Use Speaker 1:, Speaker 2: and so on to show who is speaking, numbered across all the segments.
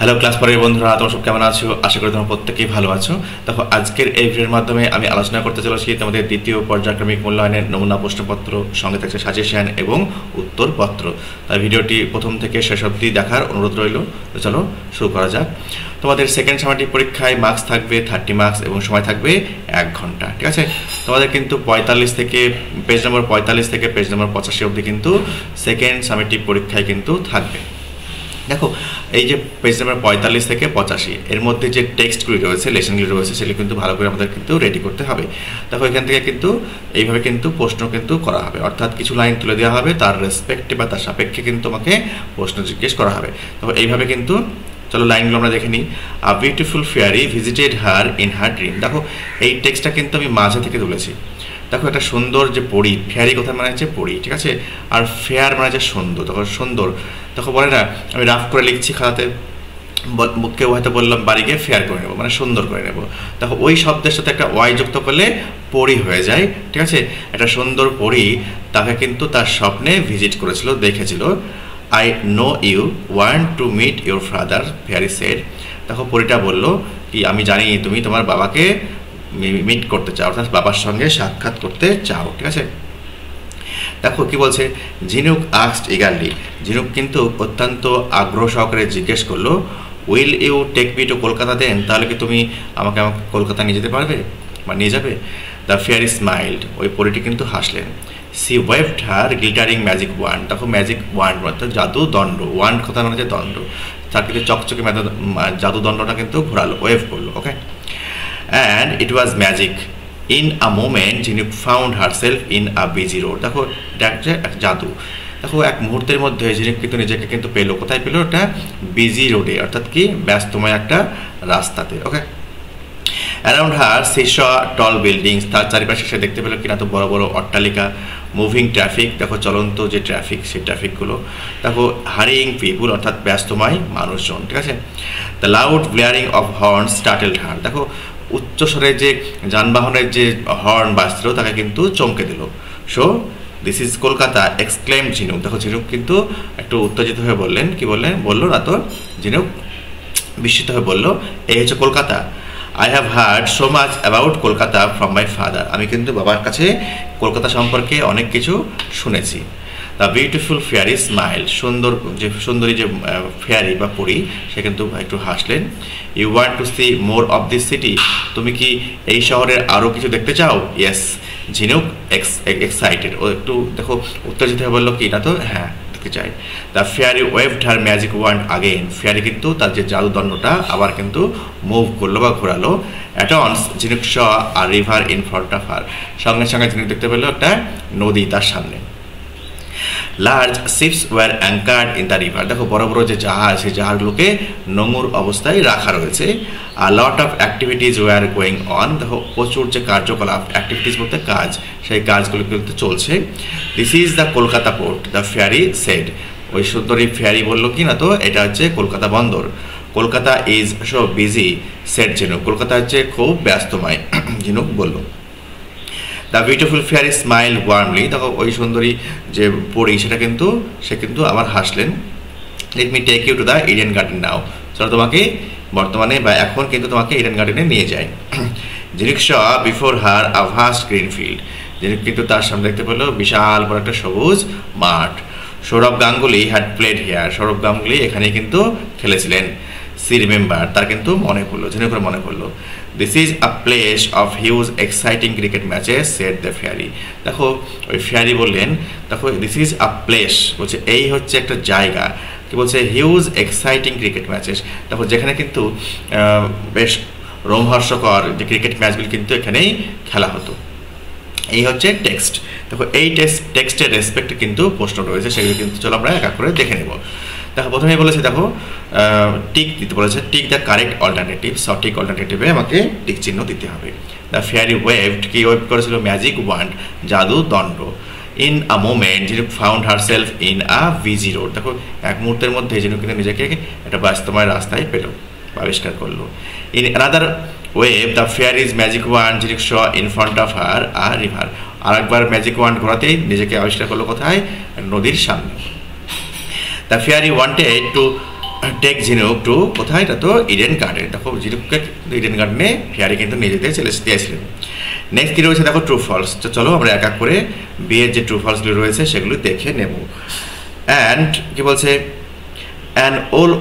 Speaker 1: Hello class পরের বন্ধুরা, তোমরা সব কেমন আছো? আশা করি তোমরা প্রত্যেকেই ভালো আছো। দেখো, আজকের এই ভিডিওর মাধ্যমে আমি আলোচনা করতে চলেছি তোমাদের দ্বিতীয় পর্যায়ক্রমিক মূল্যায়নের নমুনা প্রশ্নপত্র, সঙ্গে থাকছে সাজেশন এবং উত্তরপত্র। তাই ভিডিওটি প্রথম থেকে শেষ অবধি দেখার অনুরোধ রইল। তো চলো শুরু করা যাক। তোমাদের সেকেন্ড সামাজিক পরীক্ষায় মার্কস থাকবে 30 মার্কস এবং সময় থাকবে 1 ঘন্টা। ঠিক আছে, তোমাদের কিন্তু 45 থেকে পেজ নম্বর 45 থেকে পেজ নম্বর 85 অবধি কিন্তু সেকেন্ড সামেটিভ পরীক্ষায় কিন্তু থাকবে। দেখো, এই যে পেজ নাম্বার 45 থেকে 85 এর মধ্যে যে টেক্সটগুলি রয়েছে, লেসনগুলি রয়েছে, সেগুলো কিন্তু ভালো করে আমাদের কিন্তু রেডি করতে হবে। দেখো, এখান থেকে কিন্তু এইভাবে কিন্তু প্রশ্ন কিন্তু করা হবে, অর্থাৎ কিছু লাইন তুলে দেওয়া হবে, তার রেসপেক্টে বা তার সাপেক্ষে কিন্তু তোমাকে প্রশ্ন জিজ্ঞেস করা হবে। দেখো, এইভাবে কিন্তু চলো লাইনগুলো আমরা দেখে নিই। A beautiful fairy visited her in her dream. দেখো, এই টেক্সটটা কিন্তু আমি মাঝে থেকে তুলেছি। দেখো, একটা সুন্দর যে পড়ি, ফেয়ারি কথা মানে হচ্ছে পড়ি, ঠিক আছে, আর ফেয়ার মানে হচ্ছে সুন্দর। দেখো, সুন্দর, দেখো বলে না, আমি রাফ করে লিখছি খাতাতে, কেউ হয়তো বললাম বাড়ি গিয়ে ফেয়ার করে নেবো, মানে সুন্দর করে নেবো। দেখো, ওই শব্দের সাথে একটা ওয়াই যুক্ত করলে পড়ি হয়ে যায়। ঠিক আছে, একটা সুন্দর পড়ি তাকে কিন্তু তার স্বপ্নে ভিজিট করেছিল, দেখেছিল। I know you want to meet your father, fairy said. দেখো, পড়িটা বললো কি, আমি জানি তুমি তোমার বাবাকে মিট করতে চাও, অর্থাৎ বাবার সঙ্গে সাক্ষাৎ করতে চাও। ঠিক আছে, দেখো কি বলছে, ঝিনুক আস্কড ইগারলি। ঝিনুক কিন্তু অত্যন্ত আগ্রহ সহকারে জিজ্ঞেস করলো, will you take me to Kolkata then? তাহলে কি তুমি আমাকে কলকাতা নিয়ে যেতে পারবে বা নিয়ে যাবে? The fairy smiled. ওই পরীটি কিন্তু হাসলেন। সি ওয়েভড হার গ্লিটারিং ম্যাজিক ওয়ান্ড। দেখো, ম্যাজিক ওয়ান্ড অর্থাৎ জাদু দণ্ড, ওয়ান্ড কথা মানে হচ্ছে দণ্ড, তার কিন্তু চকচকে জাদু দণ্ডটা কিন্তু ঘোরালো, ওয়েভ করলো। ওকে, and it was magic. In a moment ঝিনুক found herself in a busy road. দেখো, এটা একটা জাদু। দেখো, এক মুহূর্তের মধ্যে ঝিনুক কিন্তু নিজেকে কিন্তু পেলো, কোথায় পেলো? একটা বিজি রোডে, অর্থাৎ কি ব্যস্তময় একটা রাস্তাতে। Okay, around her she saw tall buildings. তার চারিপাশে সে দেখতে পেলো কিনা তো বড় বড় অট্টালিকা, মুভিং ট্রাফিক। দেখো, চলন্ত যে ট্রাফিক, সেই ট্রাফিকগুলো। দেখো, হারিং পিপুল অর্থাৎ ব্যস্তময় মানুষজন। ঠিক আছে, দ্য লাউড ব্লেয়ারিং অফ হর্ন স্টার্টেলড হার। দেখো, উচ্চস্বরে যে যানবাহনের যে হর্ন বাজছিল তাকে কিন্তু চমকে দিল। So this is Kolkata exclaim ঝিনুক। দেখো, ঝিনুক কিন্তু একটু উত্তেজিত হয়ে বললেন, কি বললেন, বললো না তো, ঝিনুক বিস্মিত হয়ে বলল, এই হচ্ছে Kolkata. I have heard so much about Kolkata from my father. আমি কিন্তু বাবার কাছে কলকাতা সম্পর্কে অনেক কিছু শুনেছি। The beautiful fairy smile. সুন্দরী যে ফেয়ারি বা পরি, সে কিন্তু একটু হাসলেন। You want to see more of this city. তুমি কি এই শহরের আরও কিছু দেখতে চাও? ইয়েস। ঝিনুক এক্সাইটেড, ও একটু দেখো উত্তেজিত হয়ে বললো কি, না তো হ্যাঁ দেখতে চাই। The fairy waved her magic wand again. Fairy কিন্তু তার যে জাদুদণ্ডটা আবার কিন্তু মুভ করলো বা ঘোরালো। At once Jhinuk saw a river in front of her. সঙ্গে সঙ্গে ঝিনুক দেখতে পেলো একটা নদী তার সামনে। Large ships were anchored in the river. দেখো, বড় বড় যে জাহাজ, সেই জাহাজগুলোকে নোঙর অবস্থায় রাখা রয়েছে। A lot of activities were going on. দেখো, প্রচুর যে কার্যকলাপ, অ্যাক্টিভিটিস বলতে কাজ, সেই কাজগুলো কিন্তু চলছে। This is the Kolkata port, the fairy said. ওই সুন্দরী ফেয়ারি বললো কি না তো, এটা হচ্ছে কলকাতা বন্দর। Kolkata is so busy said Jhinuk. Kolkata হচ্ছে খুব ব্যস্তময়, ঝিনুক বলল। The beautiful fairy smile warmly. দেখো, ওই সুন্দরী যে পড়ি, সে কিন্তু আবার হাসলেন। Let me take you to the Eden garden now. চলো তোমাকে বর্তমানে বা এখন কিন্তু তোমাকে ইডেন গার্ডেনে নিয়ে যায়। Jhinuk saw before her a vast green field. Jhinuk কিন্তু তার সামনে দেখতে পেলো বিশাল বড় একটা সবুজ মাঠ। Sourav Ganguly had played here. Sourav Ganguly এখানে কিন্তু খেলেছিলেন। সি রিমেম্বার, তার কিন্তু মনে পড়লো, ঝিনুকের মনে পড়লো। This is a place of huge exciting cricket matches said the fairy. দেখো, ওই ফেয়ারি বললেন, দেখো দিস ইজ আ প্লেস, বলছে এই হচ্ছে একটা জায়গা, কি বলছে, হিউজ এক্সাইটিং ক্রিকেট ম্যাচেস। দেখো, যেখানে কিন্তু বেশ রোমহর্ষকর যে ক্রিকেট ম্যাচগুলি কিন্তু এখানেই খেলা হতো। এই হচ্ছে টেক্সট। দেখো, এই টেক্সটের রেসপেক্টে কিন্তু প্রশ্ন রয়েছে, সেগুলো কিন্তু চলো আমরা এক এক করে দেখে নেব। দেখো, প্রথমেই বলেছে, দেখো টিক দিতে বলেছে, টিক দ্য কারেক্ট অল্টারনেটিভ। সঠিক অল্টারনেটিভে আমাকে টিক চিহ্ন দিতে হবে। দ্য ফেয়ারি ওয়েভড, কি ওয়েভ করেছিল? ম্যাজিক ওয়ান্ড, জাদু দণ্ড। ইন আ মোমেন্ট ঝিনুক found herself in a busy road. দেখো, এক মুহূর্তের মধ্যে ঝিনুক কিন্তু নিজেকে একটা ব্যস্তময় রাস্তায় পেল, আবিষ্কার করলো। In another wave the fairy's magic wand Jhinuk saw in front of her a river. আর একবার ম্যাজিক ওয়ান্ড ঘোরাতেই নিজেকে আবিষ্কার করলো কোথায়? নদীর সামনে। The fairy wanted to take jhinuk to কোথায়, এটা তো ইডেন গার্ডেন। দেখো ঝিনুককে ইডেন গার্ডেনে ফেয়ারি কিন্তু নিয়ে যেতে দিয়েছিলেন। নেক্সট কী রয়েছে দেখো ট্রু ফলস। তো চলো আমরা এক এক করে বিয়ের যে ট্রু ফলসগুলো রয়েছে সেগুলো দেখে নেব। অ্যান্ড কি বলছে, an old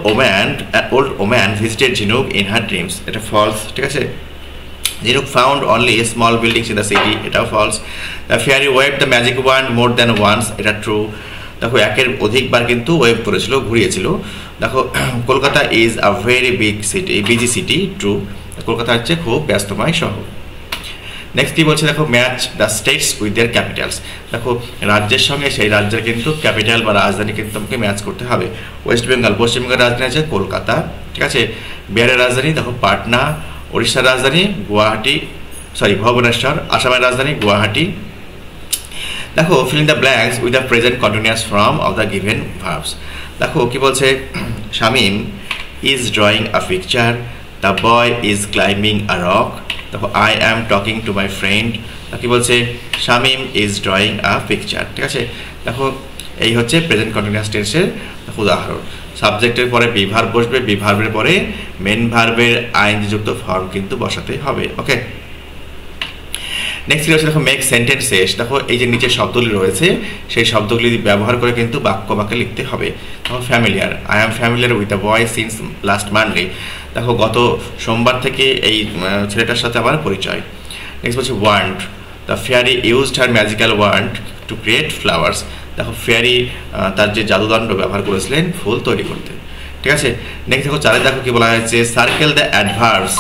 Speaker 1: woman visited Jhinuk in her dreams, এটা ফলস, ঠিক আছে। Jhinuk found only small buildings in the city, এটাও false. The fairy wave the magic wand more than once, এটা ট্রু। দেখো একের অধিকবার কিন্তু ওয়েভ করেছিল, ঘুরিয়েছিল। দেখো Kolkata is a very busy city, true. Kolkata হচ্ছে খুব ব্যস্তময় শহর। নেক্সট কী বলছে দেখো, match the states with their capitals. দেখো রাজ্যের সঙ্গে সেই রাজ্যের কিন্তু ক্যাপিটাল বা রাজধানী কিন্তু তোমাকে ম্যাচ করতে হবে। ওয়েস্ট বেঙ্গল, পশ্চিমবঙ্গের রাজধানী আছে কলকাতা, ঠিক আছে। বিহারের রাজধানী দেখো পাটনা, উড়িষ্যার রাজধানী ভুবনেশ্বর, আসামের রাজধানী গুয়াহাটি। দেখো fill in the blanks with the present continuous form of the given verbs. দেখো কি বলছে, Shamim is drawing a picture, the boy is climbing a rock. দেখো I am talking to my friend, কি বলছে, Shamim is drawing a picture, ঠিক আছে। দেখো এই হচ্ছে প্রেজেন্ট কন্টিনিউয়াস টেন্সের উদাহরণ। সাবজেক্টের পরে বি ভার্ব বসবে, বি ভার্বের পরে মেন ভার্বের আইনযুক্ত ফর্ম কিন্তু বসাতে হবে, ওকে। নেক্সট রয়েছে দেখো মেক সেন্টেন্সেস। দেখো এই যে নিচে শব্দগুলি রয়েছে সেই শব্দগুলি ব্যবহার করে কিন্তু বাক্যে লিখতে হবে। দেখো familiar, I am familiar with the boy since last Monday. দেখো গত সোমবার থেকে এই ছেলেটার সাথে আমার পরিচয়। নেক্সট বলছে wand, the fairy used her magical wand to create flowers. দেখো ফেয়ারি তার যে জাদুদণ্ড ব্যবহার করেছিলেন ফুল তৈরি করতে, ঠিক আছে। নেক্সট দেখো চারে দেখো কি বলা হয়েছে, circle the adverbs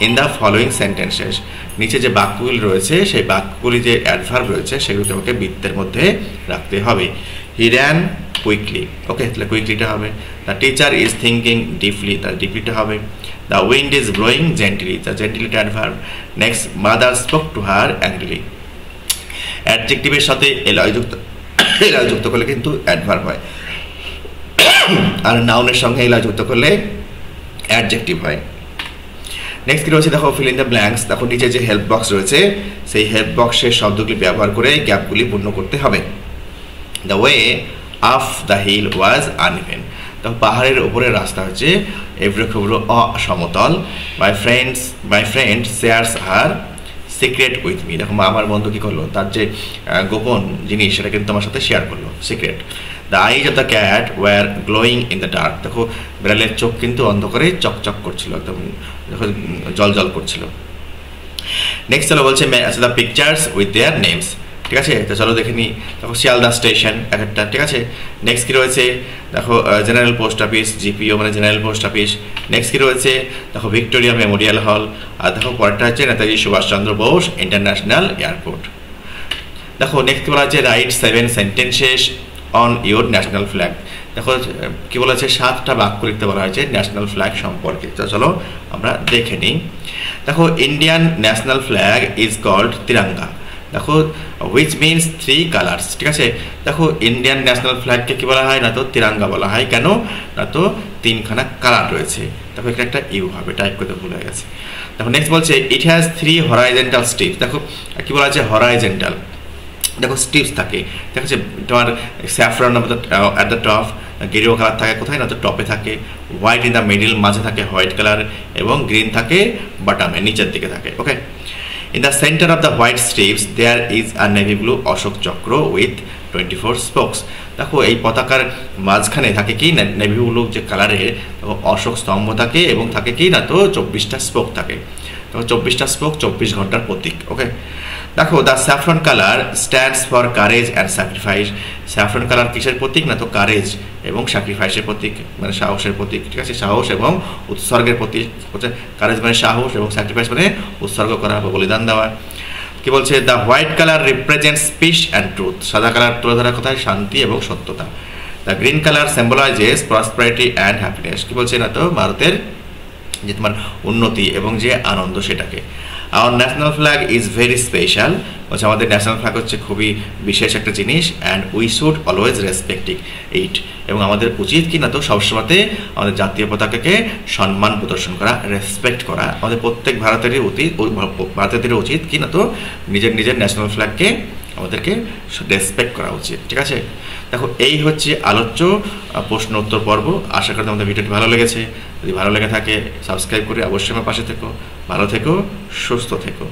Speaker 1: in the following sentences. নিচে যে বাক্যগুলি রয়েছে সেই বাক্যগুলি যে অ্যাডভার্ব রয়েছে সেগুলি তোমাকে বৃত্তের মধ্যে রাখতে হবে। হি র্যান কুইকলি, ওকে, তাহলে কুইকলিটা হবে। The teacher is thinking deeply, তার ডিপলিটা হবে। The wind is blowing gently, the জেন্টলিটা adverb. Next mother spoke to her angrily. অ্যাডজেক্টিভের সাথে এলয় যুক্ত করলে কিন্তু অ্যাডভার্ব হয়, আর নাউনের সঙ্গে এলয় যুক্ত করলে অ্যাডজেক্টিভ হয়। নেক্সট কি রয়েছে দেখো ফিল ইন দ্য ব্ল্যাঙ্কস। দেখো নিচে যে হেল্প বক্স রয়েছে সেই হেল্প বক্সের শব্দগুলি ব্যবহার করে গ্যাপগুলি পূর্ণ করতে হবে। The way up the hill was uneven. দেখো পাহাড়ের ওপরের রাস্তা হচ্ছে এবড়ো খেবড়ো অসমতল। My friend shares her secret with me. দেখো আমার বন্ধু কী করলো, তার যে গোপন জিনিস সেটা কিন্তু আমার সাথে শেয়ার করলো, secret. The eyes of the cat war glowing in the dark. দেখো বিড়ালের চোখ কিন্তু অন্ধকারে চকচক করছিল, একদম দেখো জল করছিল। নেক্সট চলো বলছে আচ্ছা the pictures with their names, ঠিক আছে। তো চলো দেখে নিই। দেখো শিয়ালদা স্টেশন এক একটা, ঠিক আছে। নেক্সট কী রয়েছে দেখো জেনারেল পোস্ট অফিস, জিপিও মানে জেনারেল পোস্ট অফিস। নেক্সট কী রয়েছে দেখো ভিক্টোরিয়া মেমোরিয়াল হল। আর দেখো পরেরটা হচ্ছে নেতাজি সুভাষচন্দ্র বোস ইন্টারন্যাশনাল এয়ারপোর্ট। দেখো নেক্সট বলা হচ্ছে right 7 sentences on your national flag. দেখো কী বলা হচ্ছে 7টা বাক্য লিখতে বলা হয়েছে ন্যাশনাল ফ্ল্যাগ সম্পর্কে। তো চলো আমরা দেখে নিই। দেখো Indian national flag is called tiranga. দেখো হুইচ মিনস 3 কালার্স, ঠিক আছে। দেখো ইন্ডিয়ান ন্যাশনাল ফ্ল্যাগকে কী বলা হয় না তো তিরঙ্গা বলা হয়, কেন না তো 3খানা কালার রয়েছে। দেখো এখানে একটা ইউ হবে, টাইপ করতে ভুলে গেছে। দেখো নেক্সট বলছে ইট হ্যাজ 3 হরাইজেন্টাল স্ট্রিপস। দেখো কী বলা হচ্ছে হরাইজেন্টাল, দেখো স্ট্রিপস থাকে, ঠিক আছে। তোমার স্যাফরন অ্যাট দ্য টপ, গেরুয়া কালার থাকে কোথায় না তো টপে থাকে, হোয়াইট ইন দ্য মিডল মাঝে থাকে হোয়াইট কালার, এবং গ্রিন থাকে বটমে নিচের দিকে থাকে, ওকে। In the center of the white strips there is a navy blue Ashok চক্র with 24 spokes। দেখো এই পতাকার মাঝখানে থাকে কি না নেভি ব্লু যে কালারের অশোক স্তম্ভ থাকে, এবং থাকে কি না তো 24টা স্পোক থাকে। দেখো 24টা স্পোক 24 ঘন্টার প্রতীক, ওকে। দেখো the saffron colour stands for courage and sacrifice. Saffron colour কিসের প্রতীক না তো কারেজ এবং স্যাক্রিফাইসের প্রতীক, মানে সাহসের প্রতীক, ঠিক আছে। সাহস এবং উৎসর্গের প্রতীক হচ্ছে কারেজ মানে সাহস, এবং স্যাক্রিফাইস মানে উৎসর্গ করা বা বলিদান দেওয়া। কি বলছে the white colour represents piece and truth. সাদা কালার তুলে ধরা কোথায় শান্তি এবং সত্যতা। The green colour symbolises prosperity and happiness. কি বলছে না তো ভারতের যে তোমার উন্নতি এবং যে আনন্দ সেটাকে। Our national flag is very special. বলছে আমাদের ন্যাশনাল ফ্ল্যাগ হচ্ছে খুবই বিশেষ একটা জিনিস, and we should always respect it. এবং আমাদের উচিত কি না তো সবসময়তে আমাদের জাতীয় পতাকাকে সম্মান প্রদর্শন করা, রেসপেক্ট করা। আমাদের প্রত্যেক ভারতীয়দের উচিত কি না তো নিজের ন্যাশনাল ফ্ল্যাগকে আমাদেরকে রেসপেক্ট করা উচিত। ঠিক আছে, দেখো এই হচ্ছে আলোচ্য প্রশ্ন উত্তর পর্ব। আশা করি তোমাদের ভিডিওটি ভালো লেগেছে। যদি ভালো লেগে থাকে সাবস্ক্রাইব করে অবশ্যই আমার পাশে থেকো। ভালো থেকো, সুস্থ থেকো।